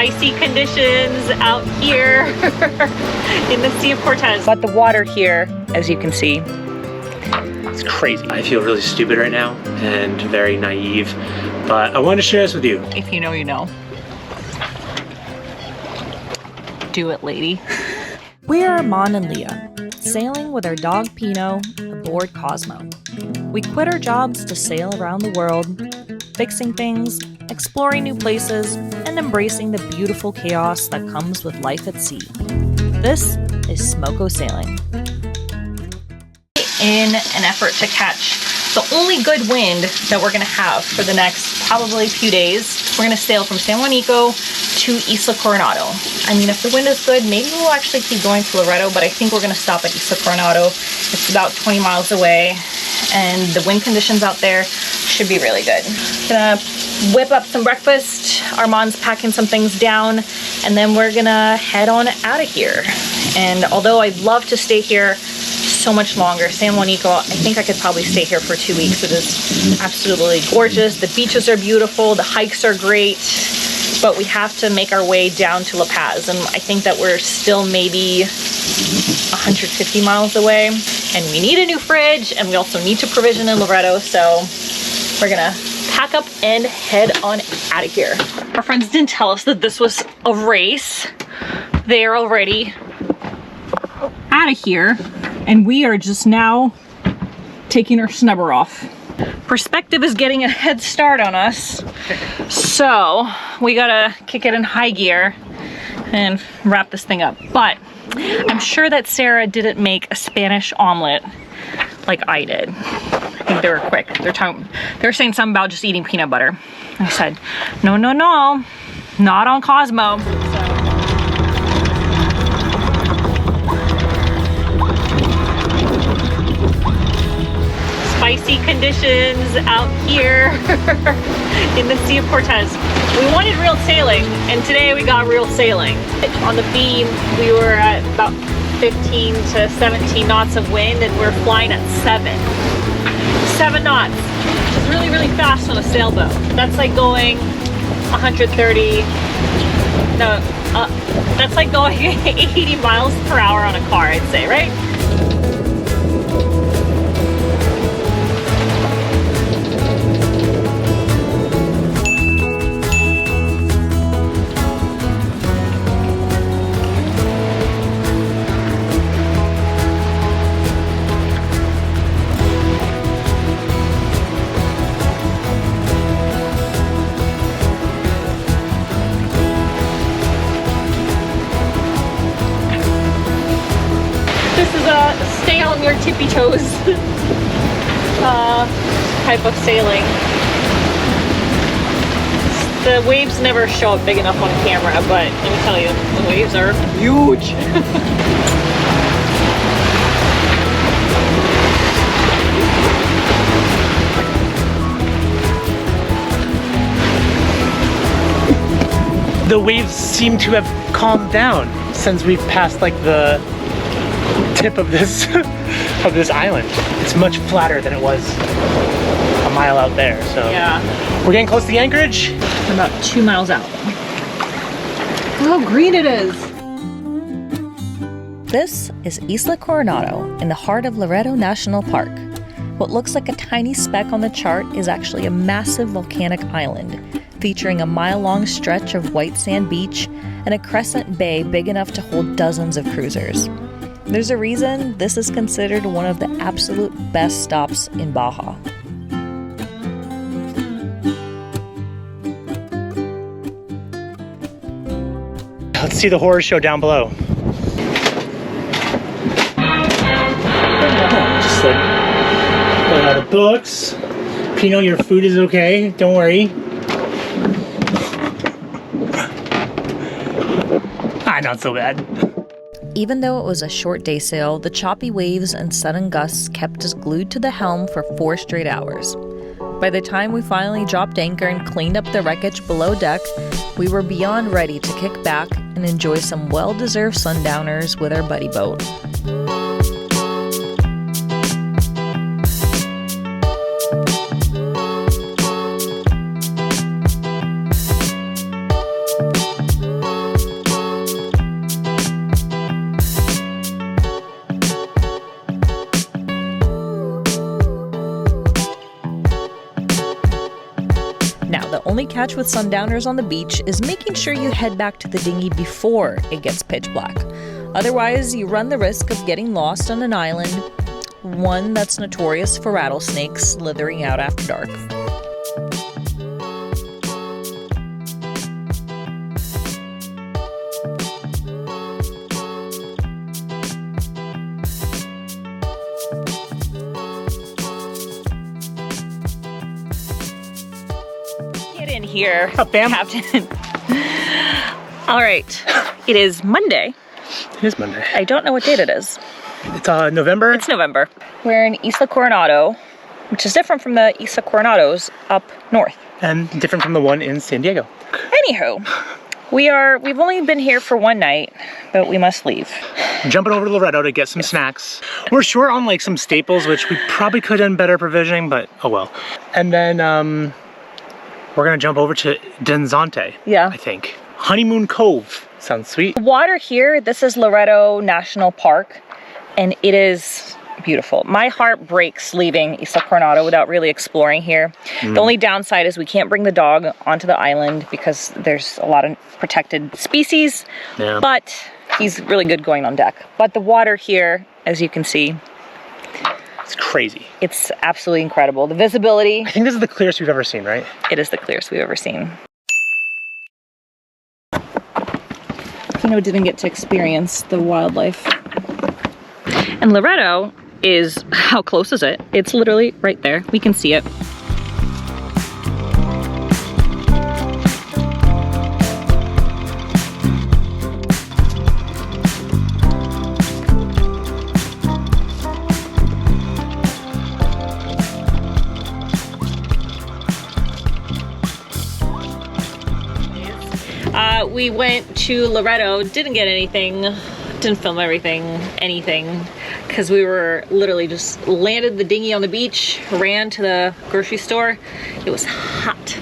Spicy conditions out here in the Sea of Cortez. But the water here, as you can see, it's crazy. I feel really stupid right now and very naive, but I want to share this with you. If you know, you know. Do it, lady. We are Amon and Leah, sailing with our dog Pino aboard Cosmo. We quit our jobs to sail around the world, fixing things, exploring new places, and embracing the beautiful chaos that comes with life at sea. This is Smoko Sailing. In an effort to catch the only good wind that we're gonna have for the next probably few days, we're gonna sail from San Juanico to Isla Coronado. I mean, if the wind is good, maybe we'll actually keep going to Loreto, but I think we're gonna stop at Isla Coronado. It's about 20 miles away, and the wind conditions out there should be really good. Gonna whip up some breakfast. Armand's packing some things down, and then we're gonna head on out of here. And although I'd love to stay here so much longer, San Juanico, I think I could probably stay here for 2 weeks. It is absolutely gorgeous. The beaches are beautiful, the hikes are great, but we have to make our way down to La Paz, and I think that we're still maybe 150 miles away, and we need a new fridge, and we also need to provision in Loreto, so we're gonna pack up and head on out of here. Our friends didn't tell us that this was a race. They're already out of here, and we are just now taking our snubber off. Perspective is getting a head start on us, so we gotta kick it in high gear and wrap this thing up. But I'm sure that Sarah didn't make a Spanish omelet like I did. I think they were quick. They're saying something about just eating peanut butter. I said, no, no, no, not on Cosmo. Spicy conditions out here in the Sea of Cortez. We wanted real sailing, and today we got real sailing. On the beam, we were at about 15 to 17 knots of wind, and we're flying at 7 knots, which is really, really fast on a sailboat. That's like going 130, no, that's like going 80 miles per hour on a car, I'd say, right? Stay on your tippy toes type of sailing. The waves never show up big enough on camera, but let me tell you, the waves are huge. The waves seem to have calmed down since we've passed like the tip of this of this island. It's much flatter than it was a mile out there, so yeah. We're getting close to the anchorage. We're about 2 miles out. Look how green it is. This is Isla Coronado in the heart of Loreto National Park. What looks like a tiny speck on the chart is actually a massive volcanic island, featuring a mile-long stretch of white sand beach and a crescent bay big enough to hold dozens of cruisers. There's a reason this is considered one of the absolute best stops in Baja. Let's see the horror show down below. Just like pulling out the books. Pino, your food is okay. Don't worry. Not so bad. Even though it was a short day sail, the choppy waves and sudden gusts kept us glued to the helm for 4 straight hours. By the time we finally dropped anchor and cleaned up the wreckage below deck, we were beyond ready to kick back and enjoy some well-deserved sundowners with our buddy boat. catch with sundowners on the beach is making sure you head back to the dinghy before it gets pitch black. Otherwise, you run the risk of getting lost on an island, one that's notorious for rattlesnakes slithering out after dark. In here, Up, Bam. Captain. All right, it is Monday. It is Monday. I don't know what date it is. It's November. It's November. We're in Isla Coronado, which is different from the Isla Coronados up north. And different from the one in San Diego. Anywho, we've only been here for one night, but we must leave. Jumping over to Loretto to get some snacks. We're short on like some staples, which we probably could have done better provisioning, but oh well. And then we're gonna jump over to Danzante. Yeah. I think. Honeymoon Cove. Sounds sweet. The water here, this is Loretto National Park, and it is beautiful. My heart breaks leaving Isla Coronado without really exploring here. The only downside is we can't bring the dog onto the island because there's a lot of protected species, but he's really good going on deck. But the water here, as you can see, it's crazy. It's absolutely incredible. The visibility. I think this is the clearest we've ever seen, right? It is the clearest we've ever seen. Didn't get to experience the wildlife. And Loretto is, how close is it? It's literally right there. We can see it. We went to Loretto, didn't get anything, didn't film anything, because we were literally just landed the dinghy on the beach, ran to the grocery store. It was hot.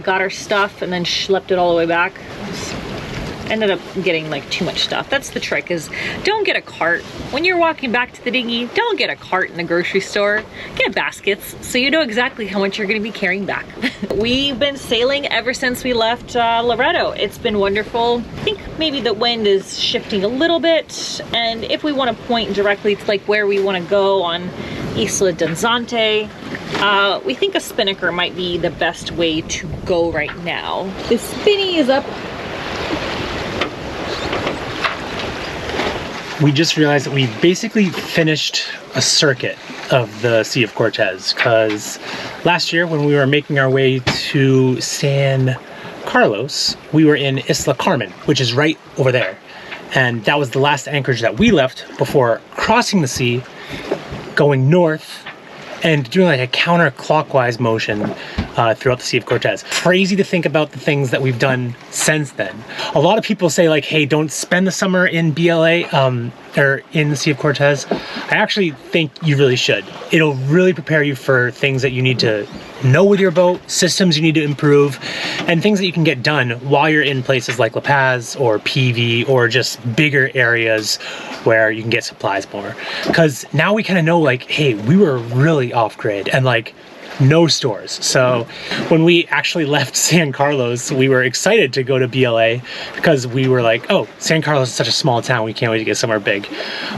Got our stuff and then schlepped it all the way back. Ended up getting like too much stuff. That's the trick, is don't get a cart. When you're walking back to the dinghy, don't get a cart in the grocery store. Get baskets so you know exactly how much you're gonna be carrying back. We've been sailing ever since we left Loretto. It's been wonderful. I think maybe the wind is shifting a little bit, and if we want to point directly to like where we want to go on Isla Danzante, we think a spinnaker might be the best way to go right now. The spinny is up. We just realized that we basically finished a circuit of the Sea of Cortez, because last year when we were making our way to San Carlos, we were in Isla Carmen, which is right over there. And that was the last anchorage that we left before crossing the sea, going north, and doing like a counterclockwise motion throughout the Sea of Cortez. Crazy to think about the things that we've done since then. A lot of people say like, hey, don't spend the summer in BLA or in the Sea of Cortez. I actually think you really should. It'll really prepare you for things that you need to know with your boat, systems you need to improve, and things that you can get done while you're in places like La Paz or PV or just bigger areas where you can get supplies more. Because now we kind of know like, hey, we were really off grid and like no stores. So when we actually left San Carlos, we were excited to go to BLA because we were like, oh, San Carlos is such a small town, we can't wait to get somewhere big.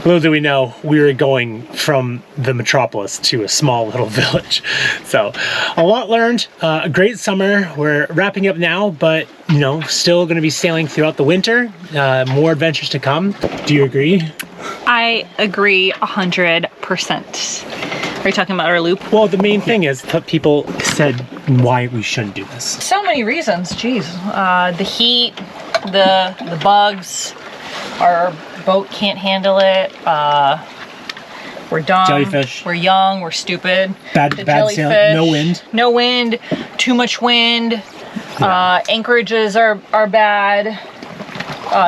Little do we know, we were going from the metropolis to a small little village. So a lot learned, a great summer. We're wrapping up now, but you know, still going to be sailing throughout the winter. More adventures to come. Do you agree? I agree 100%. Are you talking about our loop? Well, the main thing is that people said why we shouldn't do this. So many reasons, geez. The heat, the bugs, our boat can't handle it. We're dumb. Jellyfish. We're young, we're stupid. Bad sailing, no wind. No wind, too much wind. Yeah. Anchorages are bad.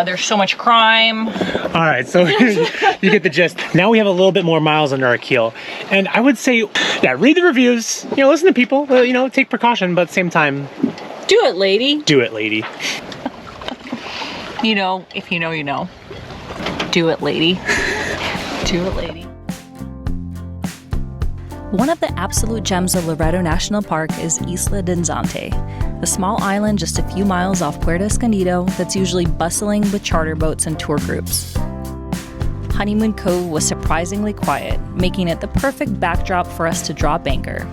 There's so much crime. All right, so you get the gist. Now we have a little bit more miles under our keel. And I would say, yeah, read the reviews, you know, listen to people, you know, take precaution, but at the same time, do it, lady. Do it, lady. You know, if you know, you know. Do it, lady. Do it, lady. One of the absolute gems of Loretto National Park is Isla Danzante. a small island just a few miles off Puerto Escondido that's usually bustling with charter boats and tour groups. Honeymoon Cove was surprisingly quiet, making it the perfect backdrop for us to drop anchor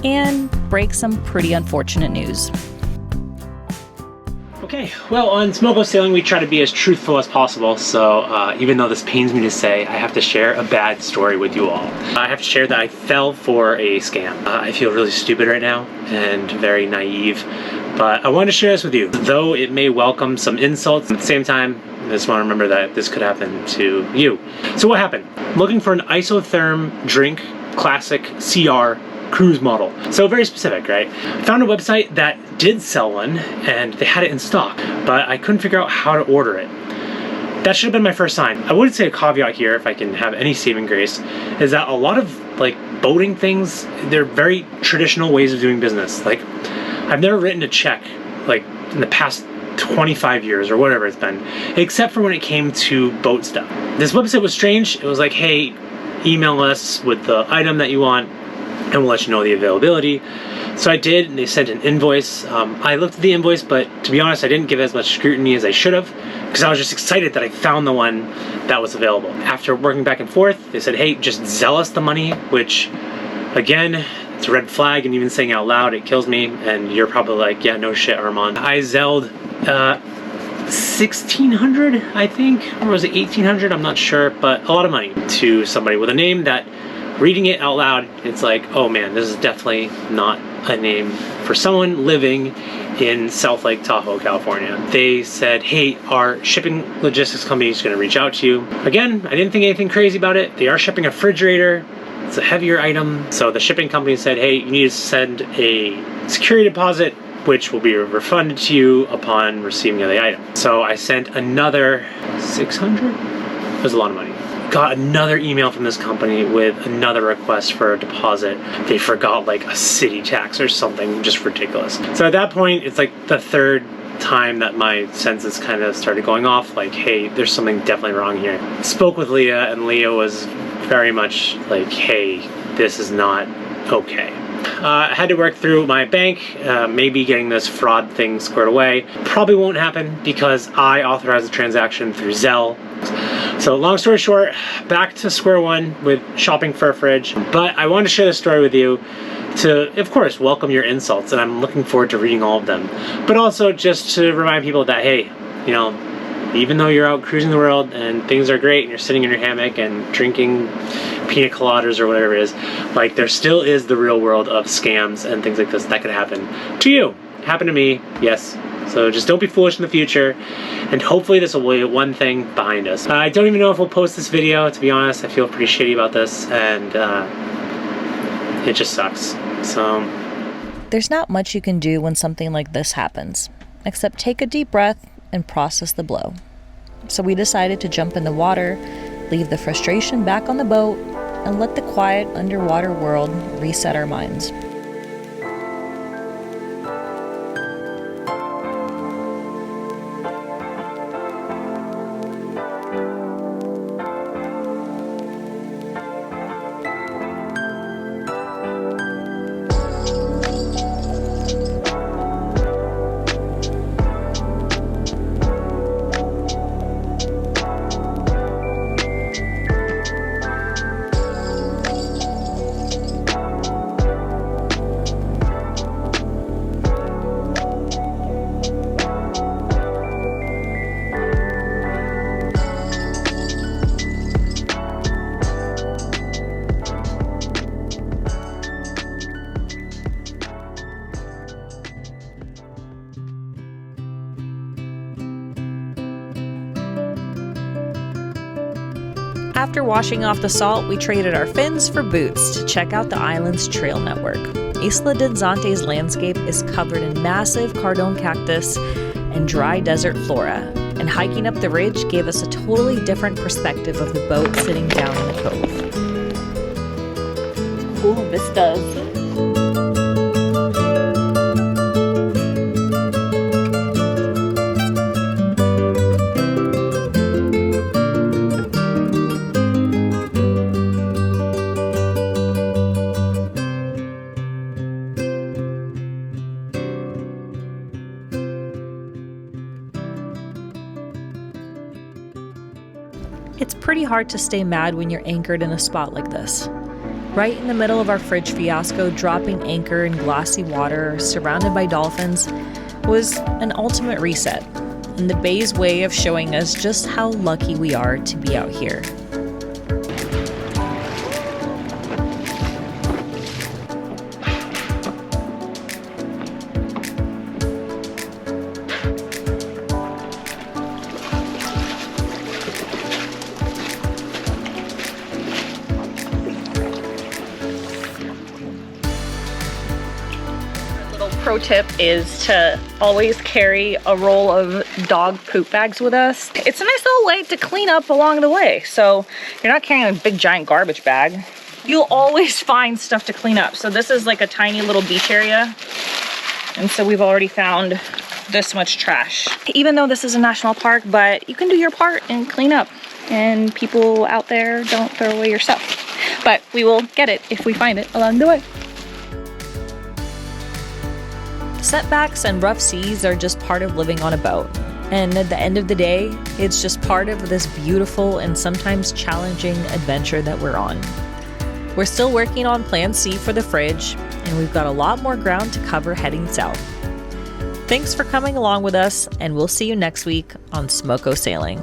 and break some pretty unfortunate news. Okay, well, on Smoko Sailing we try to be as truthful as possible, so even though this pains me to say, I have to share a bad story with you all. I have to share that I fell for a scam. I feel really stupid right now and very naive, but I wanted to share this with you. Though it may welcome some insults, at the same time, I just want to remember that this could happen to you. So what happened? Looking for an isotherm drink, classic CR cruise model. So very specific, right? Found a website that did sell one and they had it in stock, but I couldn't figure out how to order it. That should have been my first sign. I would say a caveat here, if I can have any saving grace, is that a lot of like boating things, they're very traditional ways of doing business. Like, I've never written a check like in the past 25 years or whatever it's been, except for when it came to boat stuff. This website was strange. It was like, hey, email us with the item that you want and we'll let you know the availability. So I did, and they sent an invoice. I looked at the invoice, but to be honest, I didn't give it as much scrutiny as I should have, because I was just excited that I found the one that was available. After working back and forth, they said, hey, just Zelle us the money, which, again, it's a red flag, and even saying out loud, it kills me, and you're probably like, yeah, no shit, Armand. I Zelled $1,600, I think, or was it $1,800? I'm not sure, but a lot of money to somebody with a name that, reading it out loud, it's like, oh man, this is definitely not a name for someone living in South Lake Tahoe, California. They said, hey, our shipping logistics company is going to reach out to you. Again, I didn't think anything crazy about it. They are shipping a refrigerator. It's a heavier item. So the shipping company said, hey, you need to send a security deposit, which will be refunded to you upon receiving the item. So I sent another $600? It was a lot of money. Got another email from this company with another request for a deposit. They forgot like a city tax or something just ridiculous. So at that point, it's like the third time that my senses kind of started going off, like, hey, there's something definitely wrong here. Spoke with Leah, and Leah was very much like, hey, this is not okay. I had to work through my bank, maybe getting this fraud thing squared away. Probably won't happen because I authorized the transaction through Zelle. So long story short, back to square one with shopping for a fridge. But I wanted to share this story with you to, of course, welcome your insults, and I'm looking forward to reading all of them. But also just to remind people that, hey, you know, even though you're out cruising the world and things are great and you're sitting in your hammock and drinking pina coladas or whatever it is, like, there still is the real world of scams and things like this that could happen to you. Happen to me, yes. So just don't be foolish in the future, and hopefully this will be one thing behind us. I don't even know if we'll post this video, to be honest. I feel pretty shitty about this, and it just sucks. So There's not much you can do when something like this happens, except take a deep breath and process the blow. So we decided to jump in the water, leave the frustration back on the boat, and let the quiet underwater world reset our minds. After washing off the salt, we traded our fins for boots to check out the island's trail network. Isla Danzante's landscape is covered in massive cardone cactus and dry desert flora, and hiking up the ridge gave us a totally different perspective of the boat sitting down in the cove. Cool vistas. It's pretty hard to stay mad when you're anchored in a spot like this. Right in the middle of our fridge fiasco, dropping anchor in glassy water, surrounded by dolphins, was an ultimate reset, and the bay's way of showing us just how lucky we are to be out here. Pro tip is to always carry a roll of dog poop bags with us. It's a nice little way to clean up along the way. So you're not carrying a big giant garbage bag. You'll always find stuff to clean up. So this is like a tiny little beach area. And so we've already found this much trash. Even though this is a national park, but you can do your part and clean up. And people out there, don't throw away your stuff. But we will get it if we find it along the way. Setbacks and rough seas are just part of living on a boat. And at the end of the day, it's just part of this beautiful and sometimes challenging adventure that we're on. We're still working on Plan C for the fridge, and we've got a lot more ground to cover heading south. Thanks for coming along with us, and we'll see you next week on Smoko Sailing.